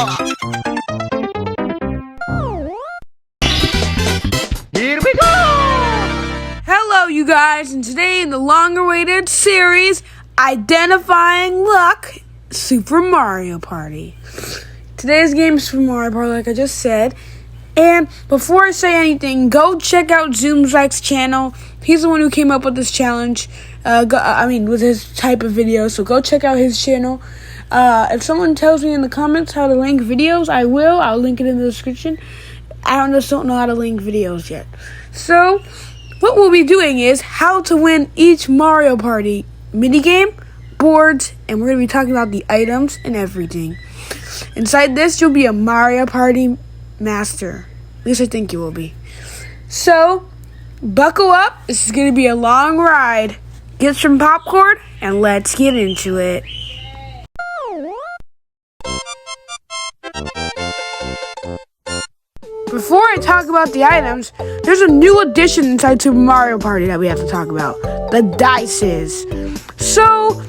Here we go! Hello, you guys, and today in the long-awaited series, Identifying Luck, Super Mario Party. Today's game is Super Mario Party, like I just said. And before I say anything, go check out Zoomzyk's channel. He's the one who came up with this challenge. With his type of video. So go check out his channel. If someone tells me in the comments how to link videos, I will. I'll link it in the description. I just don't know how to link videos yet. So what we'll be doing is how to win each Mario Party minigame, boards, and we're going to be talking about the items and everything. Inside this, you'll be a Mario Party master. At least I think you will be. So, buckle up. This is going to be a long ride. Get some popcorn, and let's get into it. Before I talk about the items, there's a new addition inside Super Mario Party that we have to talk about. The dices. So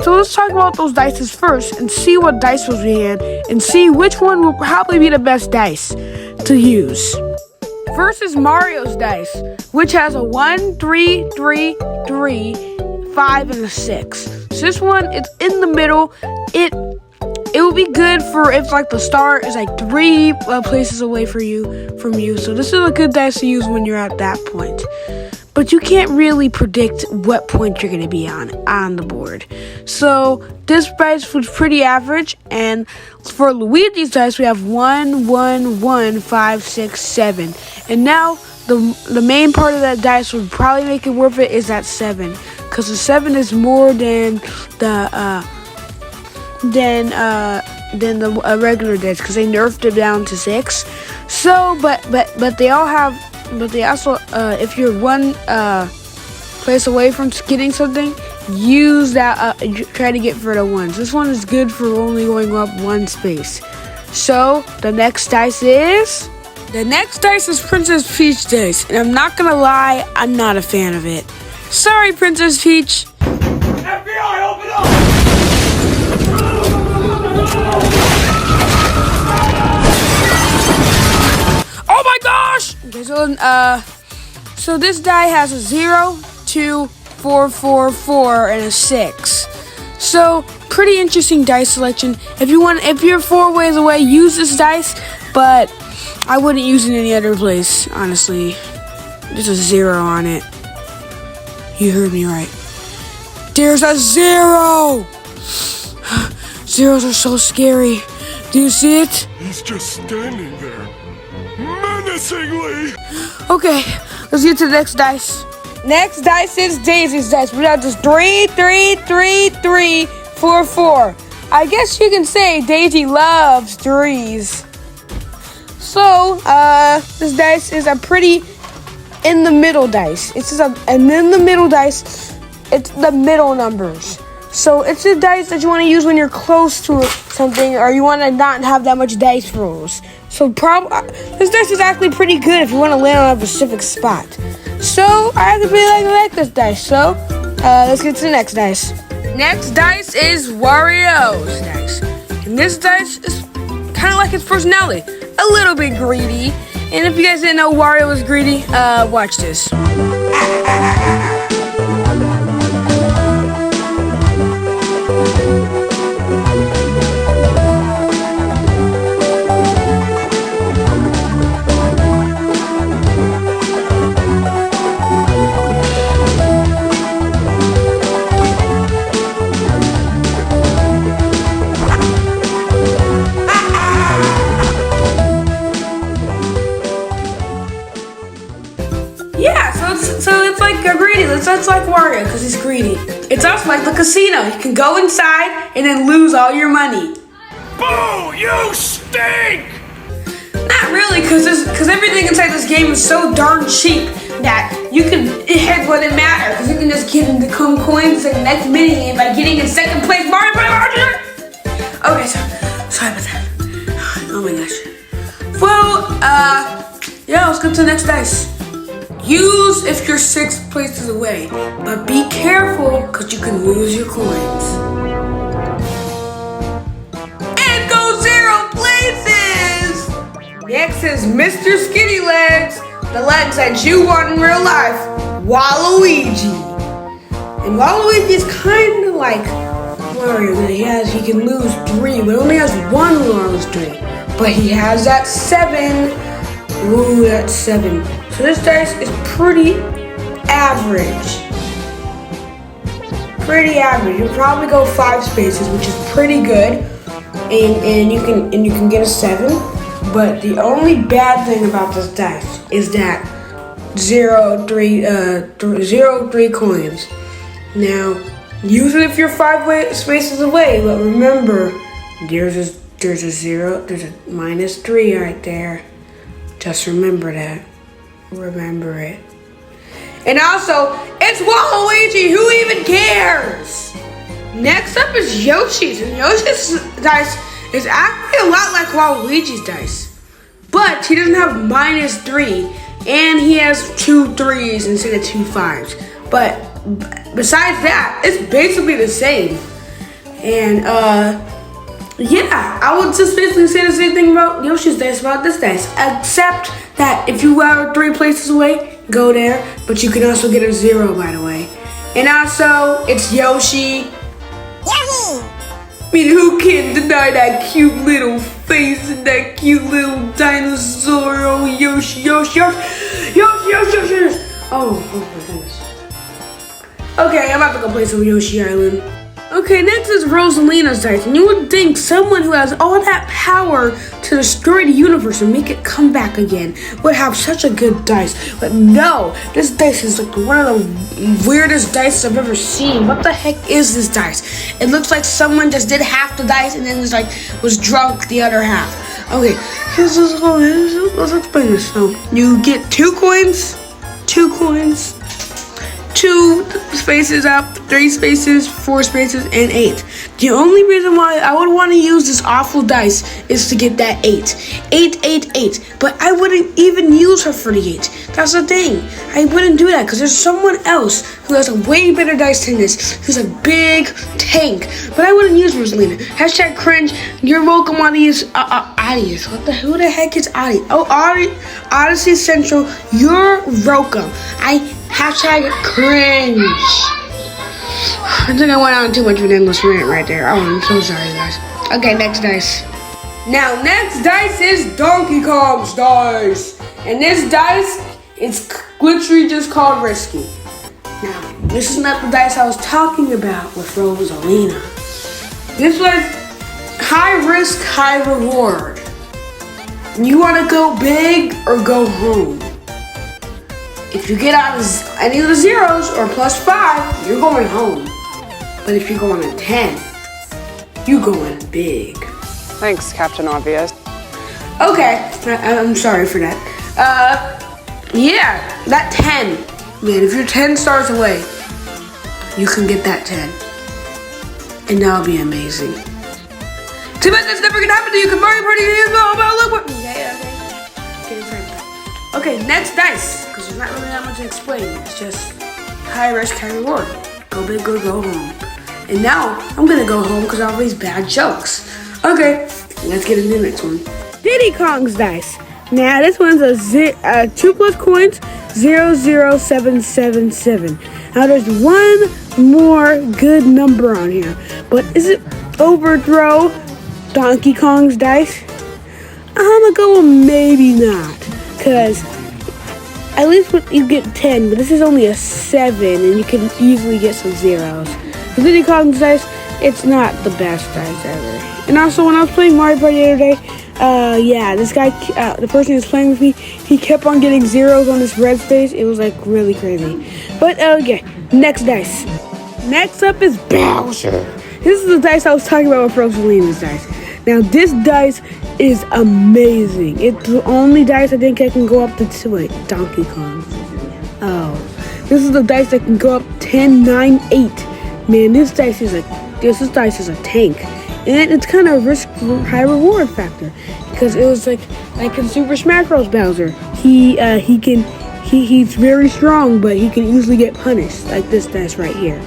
let's talk about those dices first and see what dice was we had and see which one will probably be the best dice to use. First is Mario's dice, which has a 1, 3, 3, 3, 5, and a 6. So this one, it's in the middle. It will be good for if like the star is like 3 places away from you. So this is a good dice to use when you're at that point. But you can't really predict what point you're going to be on the board. So this dice was pretty average. And for Luigi's dice, we have 1, 1, 1, 5, 6, 7. And now the main part of that dice would probably make it worth it is that 7. Because the 7 is more than the regular dice. Because they nerfed it down to 6. So, but they all have... But they also, if you're one place away from getting something, use that, try to get for the ones. This one is good for only going up 1 space. So, the next dice is Princess Peach dice. And I'm not gonna lie, I'm not a fan of it. Sorry, Princess Peach. FBI, open up! Oh my gosh! Okay, so this die has a 0, 2, 4, 4, 4, and a 6. So pretty interesting dice selection. If you're 4 ways away, use this dice, but I wouldn't use it in any other place, honestly. There's a 0 on it. You heard me right. There's a 0! Zeros are so scary. Do you see it? He's just standing there, menacingly. Okay, let's get to the next dice. Next dice is Daisy's dice. We got just 3, 3, 3, 3, 4, 4. I guess you can say Daisy loves 3s. So, this dice is a pretty in the middle dice. It's just and in the middle dice, it's the middle numbers. So it's a dice that you want to use when you're close to something or you want to not have that much dice rolls. So this dice is actually pretty good if you want to land on a specific spot. So I actually like this dice. So let's get to the next dice. Next dice is Wario's dice. And this dice is kind of like his personality. A little bit greedy. And if you guys didn't know Wario was greedy, watch this. So it's like a greedy. It's like Wario because he's greedy. It's also like the casino. You can go inside and then lose all your money. Boo! You stink! Not really, because everything inside this game is so darn cheap that it wouldn't matter. Because you can just get into coins in the next mini game by getting in second place. Mario. Okay, so sorry about that. Oh my gosh. Well, yeah, let's go to the next dice. Use if you're 6 places away, but be careful because you can lose your coins. And go Next is Mr. Skinny Legs, the legs that you want in real life, Waluigi. And Waluigi is kind of like Mario. He can lose 3, but only has 1 lose 3. But he has that 7. Ooh, that's 7. So this dice is pretty average. Pretty average. You'll probably go 5 spaces, which is pretty good. And you can get a 7. But the only bad thing about this dice is that 0, 3 coins. Now, use it if you're 5 spaces away, but remember, there's a 0, there's a -3 right there. Just remember that. Remember it. And also, it's Waluigi, who even cares? Next up is Yoshi's, and Yoshi's dice is actually a lot like Waluigi's dice. But he doesn't have -3, and he has 2 3s instead of 2 5s. But besides that, it's basically the same. And yeah, I would just basically say the same thing about Yoshi's dice about this dice, except that if you are 3 places away, go there. But you can also get a 0, by the way. And also, it's Yoshi. I mean, who can deny that cute little face and that cute little dinosaur? Oh, Yoshi, Yoshi, Yoshi, Yoshi, Yoshi, Yoshi, Yoshi. Oh my goodness. Okay, I'm about to go play some Yoshi Island. Okay, next is Rosalina's dice, and you would think someone who has all that power to destroy the universe and make it come back again would have such a good dice. But no, this dice is like one of the weirdest dice I've ever seen. What the heck is this dice? It looks like someone just did half the dice and then was drunk the other half. Okay, let's explain this. So you get 2 coins, 2 coins, 2 spaces up, 3 spaces, 4 spaces, and 8. The only reason why I would want to use this awful dice is to get that 8. 8, 8, 8. But I wouldn't even use her for the 8. That's the thing. I wouldn't do that because there's someone else who has a way better dice than this, who's a big tank. But I wouldn't use Rosalina. Hashtag cringe. You're welcome, Audience. Audience. Who the heck is Audience? Oh, Odyssey Central. You're welcome. Hashtag cringe. I think I went on too much of an endless rant right there. Oh, I'm so sorry, guys. Okay, next dice. Now, next dice is Donkey Kong's dice. And this dice is literally just called Risky. Now, this is not the dice I was talking about with Rosalina. This was high risk, high reward. You want to go big or go home? If you get out of any of the 0s or +5, you're going home. But if you're going to 10, you're going big. Thanks, Captain Obvious. Okay, I'm sorry for that. Yeah, that 10. Man, if you're 10 stars away, you can get that 10. And that'll be amazing. Too bad that's never gonna happen to you, because Mario Party is all about look what. Okay, next dice, because there's not really that much to explain. It's just high risk, high reward. Go big or go home. And now, I'm gonna go home because of all these bad jokes. Okay, let's get into the next one. Diddy Kong's dice. Now, this one's a 2+ coins, 00777. Now, there's one more good number on here. But is it Overthrow Donkey Kong's dice? I'm gonna go with maybe not. Because at least you get 10, but this is only a 7, and you can easily get some 0s. The Diddy Kong's dice, it's not the best dice ever. And also, when I was playing Mario Party the other day, yeah, this guy, the person who was playing with me, he kept on getting 0s on this red space. It was like really crazy. But okay, next dice. Next up is Bowser. This is the dice I was talking about with Rosalina's dice. Now, this dice is amazing. It's the only dice I think I can go up to Donkey Kong. Oh, this is the dice that can go up 10, 9, 8. Man, this dice is a tank, and it's kind of a risk high reward factor because it was like in Super Smash Bros. Bowser. He's very strong, but he can easily get punished like this dice right here.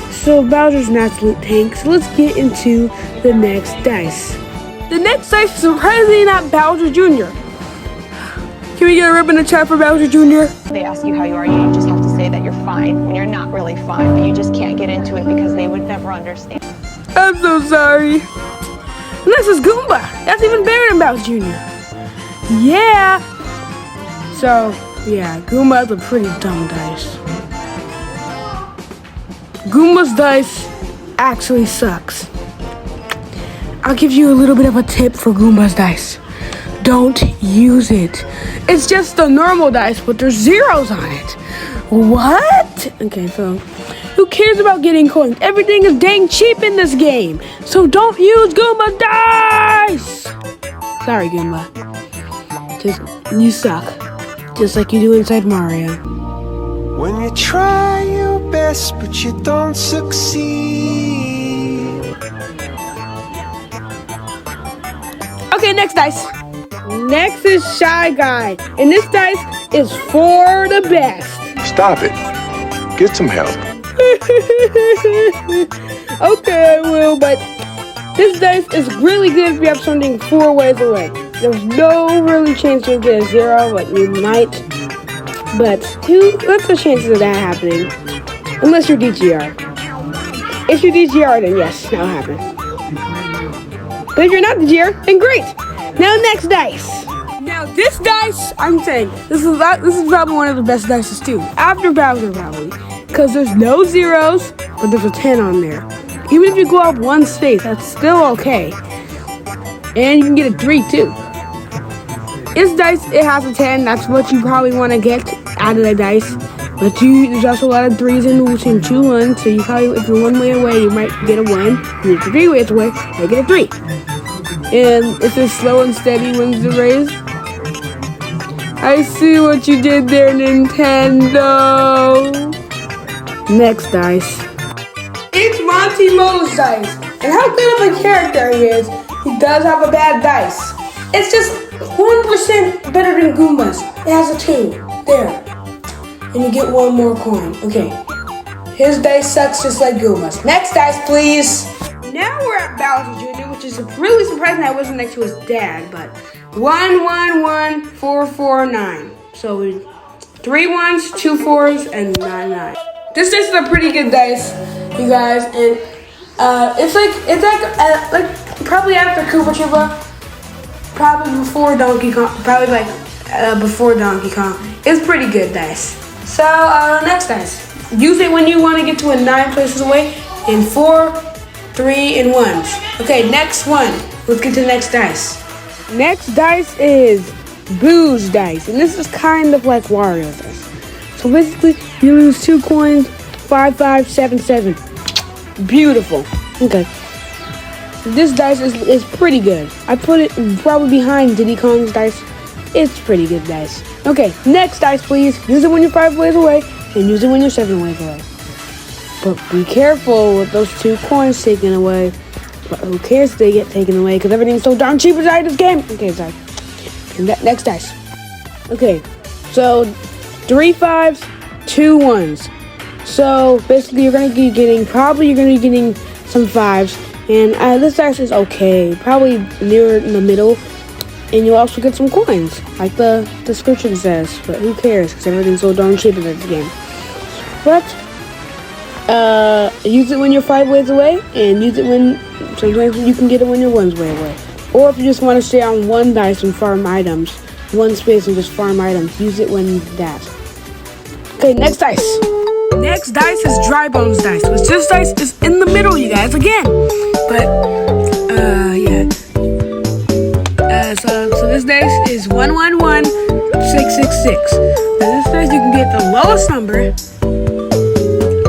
So Bowser's an absolute tank. So let's get into the next dice. The next dice is surprisingly not Bowser Jr., Can we get a rip in the chat for Bowser Jr.? They ask you how you are, you just have to say that you're fine when you're not really fine, but you just can't get into it because they would never understand. I'm so sorry. Next is Goomba. That's even better than Bowser Jr. Yeah. So, yeah, Goomba's a pretty dumb dice. Goomba's dice actually sucks. I'll give you a little bit of a tip for Goomba's dice. Don't use it. It's just a normal dice, but there's zeros on it. What? Okay, so who cares about getting coins? Everything is dang cheap in this game. So don't use Goomba dice. Sorry, Goomba. You suck. Just like you do inside Mario. When you try your best, but you don't succeed. Okay, next dice. Next is Shy Guy. And this dice is for the best. Stop it. Get some help. Okay, I will, but this dice is really good if you have something 4 ways away. There's no really chance you'll get a 0, but you might. But 2, what's the chances of that happening? Unless you're DGR. If you're DGR, then yes, that'll happen. But if you're not DGR, then great. Now next dice. Now this dice, I'm saying, this is probably one of the best dices too. After Bowser probably. Because there's no zeros, but there's a 10 on there. Even if you go up 1 space, that's still okay. And you can get a 3 too. This dice, it has a 10. That's what you probably want to get out of the dice. But there's also a lot of 3s and 2 1s. So you probably, if you're 1 way away, you might get a 1. And if you're 3 ways away, you might get a 3. And if it's slow and steady wins the race. I see what you did there, Nintendo. Next dice. It's Monty Mo's dice. And how good of a character he is, he does have a bad dice. It's just 1% better than Goomba's. It has a 2. There. And you get 1 more coin. Okay. His dice sucks just like Goomba's. Next dice, please. Now we're at Bowser Jr., which is really surprising I wasn't next to his dad, but 1 1 1 4 4 9. So 3 1s, 2 4s, and 9 9. This dice is a pretty good dice, you guys, and it's like probably after Koopa Troopa, probably before Donkey Kong, before Donkey Kong. It's pretty good dice. So next dice, use it when you want to get to a 9 places away, in 4, 3, and 1s. Okay, next one. Let's get to the next dice. Next dice is Boo's dice, and this is kind of like Wario dice. So basically, you lose 2 coins, 5 5 7 7. Beautiful. Okay. This dice is pretty good. I put it probably behind Diddy Kong's dice. It's pretty good dice. Okay, next dice, please. Use it when you're 5 ways away, and use it when you're 7 ways away. But be careful with those 2 coins taken away. But who cares if they get taken away, because everything's so darn cheap inside this game. Okay, sorry. And next dice. Okay, so 3 5s, 2 1s. So basically, you're gonna be getting some 5s, and this dice is okay, probably near in the middle, and you'll also get some coins, like the description says. But who cares? Because everything's so darn cheap in this game. But use it when you're 5 ways away, and use it when sometimes you can get it when you're 1 way away. Or if you just want to stay on 1 dice and farm items, 1 space and just farm items, use it when that. Okay, next dice. Next dice is Dry Bones dice, which this dice is in the middle, you guys, again. But, yeah. So this dice is 1 1 1 6 6 6. Now this dice you can get the lowest number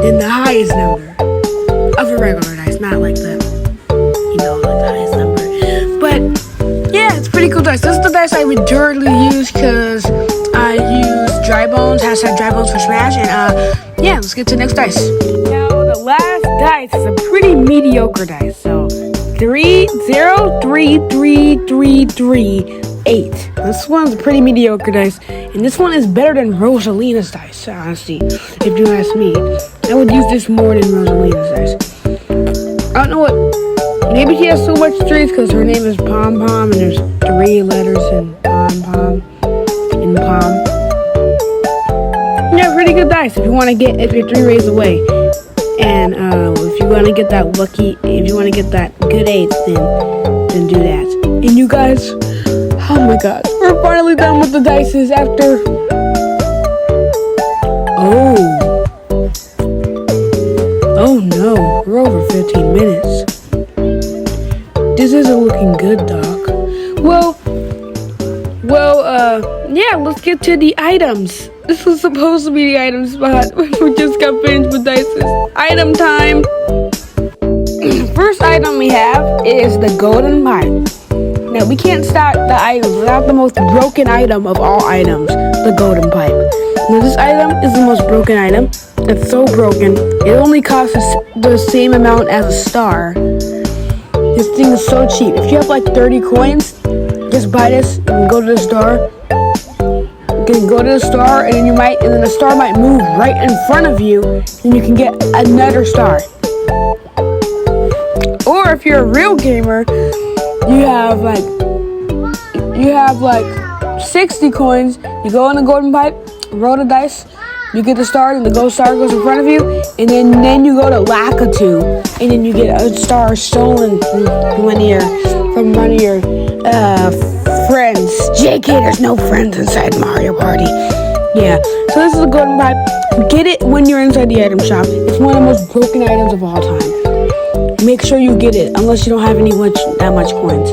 and the highest number of a regular dice, not like the, like the highest number. But, yeah, it's pretty cool dice. This is the dice I would rarely use because I use Dry Bones, #DryBones for Smash, and, yeah, let's get to the next dice. Now, the last dice is a pretty mediocre dice. So, 3 0 3 3 3 3 8. This one's a pretty mediocre dice, and this one is better than Rosalina's dice, honestly. If you ask me, I would use this more than Rosalina's dice. I don't know what. Maybe she has so much 3s because her name is Pom Pom, and there's 3 letters in Pom Pom. And golden palm. Yeah, pretty good dice if you're 3 rays away. And if you want to get that lucky, if you want to get that good 8, then do that. And you guys, oh my god, we're finally done with the dices after. Oh no, we're over 15 minutes. This isn't looking good, Doc. Yeah, let's get to the items. This was supposed to be the item spot. We just got finished with dices. Item time. First item we have is the golden pipe. Now, we can't start the items without the most broken item of all items, the golden pipe. Now, this item is the most broken item. It's so broken, it only costs the same amount as a star. This thing is so cheap. If you have like 30 coins, just buy this and go to the store. You can go to the store and then the star might move right in front of you and you can get another star. Or if you're a real gamer, you have like 60 coins, you go in the golden pipe, roll the dice, you get the star, and the gold star goes in front of you, and then you go to Lakitu, and then you get a star stolen from one of your friends. JK, there's no friends inside Mario Party. Yeah, so this is the golden pipe. Get it when you're inside the item shop. It's one of the most broken items of all time. Make sure you get it, unless you don't have that much coins.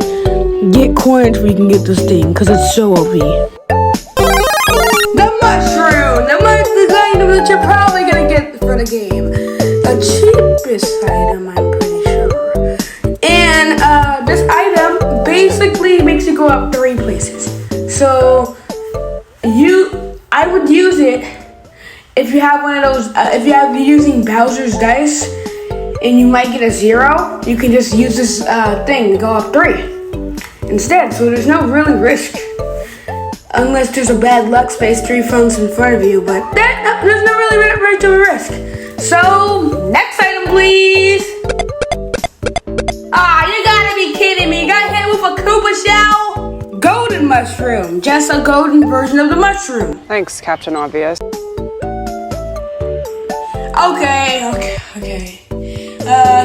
Get coins where you can get this thing, because it's so OP. The mushroom! The item that you're probably going to get for the game. The cheapest item, I'm pretty sure. And this item basically makes you go up 3 places. So, I would use it if you have one of those, if you're using Bowser's Dice, and you might get a 0, you can just use this thing to go up 3 instead. So there's no really risk. Unless there's a bad luck space 3 phones in front of you, but there's no really much of a risk. So, next item, please. You gotta be kidding me. You got hit with a Koopa shell? Golden mushroom. Just a golden version of the mushroom. Thanks, Captain Obvious. Okay.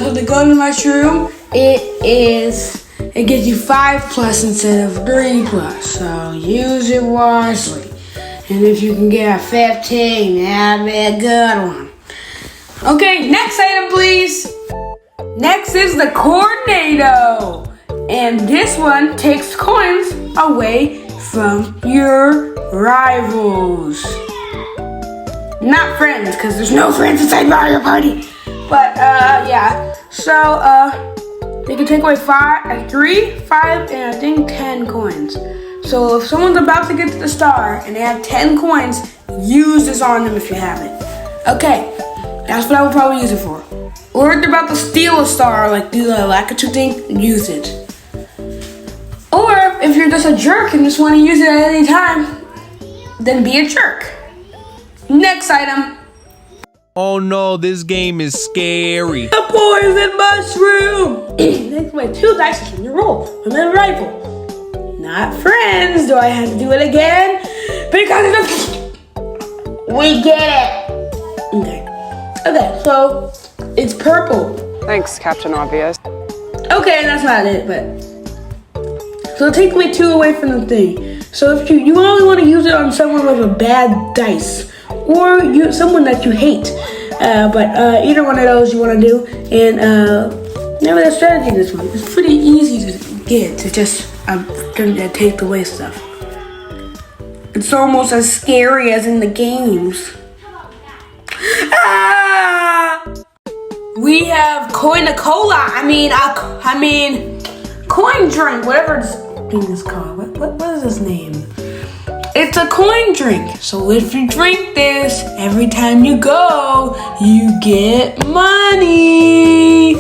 So the golden mushroom, it gives you 5+ instead of 3+. So use it wisely. And if you can get a 15, that'd be a good one. Okay, next item, please. Next is the Cornado. And this one takes coins away from your rivals. Not friends, because there's no friends inside Mario Party. But, yeah. So, they can take away 3, 5, and I think 10 coins. So if someone's about to get to the star and they have 10 coins, use this on them if you have it. Okay, that's what I would probably use it for. Or if they're about to steal a star, like do the Lakitu thing, use it. Or if you're just a jerk and just want to use it at any time, then be a jerk. Next item. Oh no, this game is scary. The poison mushroom! Take away 2 dice from your roll from the rifle. Not friends. Do I have to do it again? Because we get it. Okay, so it's purple. Thanks, Captain Obvious. Okay, that's not it, but so take away 2 away from the thing. So if you only want to use it on someone with a bad dice, or someone that you hate. But either one of those you want to do. And never that strategy in this one. It's pretty easy to get to just take away stuff. It's almost as scary as in the games. We have Coin-a-Cola. I mean, coin drink, whatever this thing is called. What is this name? It's a coin drink. So if you drink this, every time you go, you get money.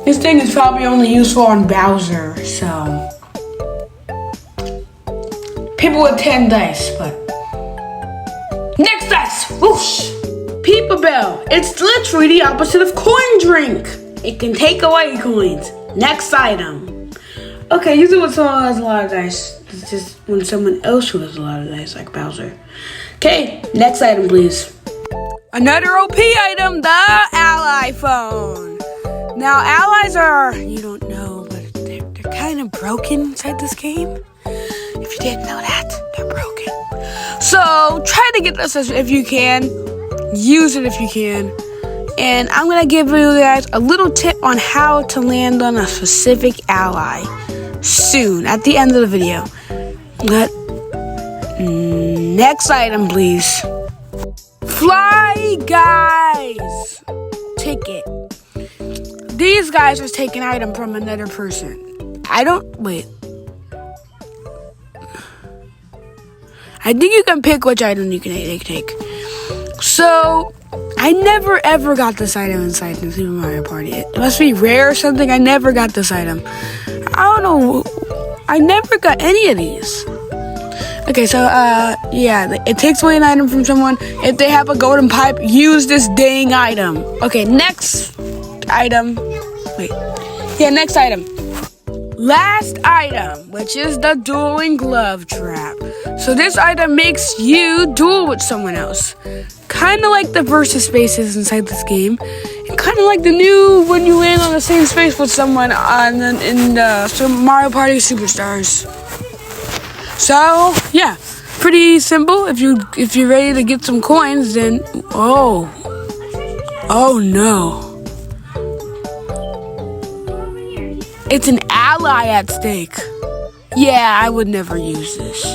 This thing is probably only useful on Bowser, so people with 10 dice, but next dice, whoosh! Peep-a-Bell. It's literally the opposite of coin drink. It can take away coins. Next item. Okay, usually when someone has a lot of dice, it's just when someone else who has a lot of dice, like Bowser. Okay, next item, please. Another OP item, the Ally Phone. Now, allies are, you don't know, but they're kind of broken inside this game. If you didn't know that, they're broken. So, try to get this if you can. Use it if you can. And I'm going to give you guys a little tip on how to land on a specific ally soon, at the end of the video. But, next item, please. Fly Guys ticket. These guys are taking an item from another person. Wait. I think you can pick which item you can take. So, I never ever got this item inside the Super Mario Party. It must be rare or something. I never got this item. I don't know. I never got any of these. Okay, so, yeah, it takes away an item from someone. If they have a golden pipe, use this dang item. Okay, next item. Wait. Yeah, next item. Last item, which is the dueling glove trap. So this item makes you duel with someone else. Kind of like the versus spaces inside this game. And kind of like the new when you land on the same space with someone in the Super Mario Party Superstars. So, yeah. Pretty simple. If you're ready to get some coins, then oh no. It's an ally at stake. Yeah, I would never use this.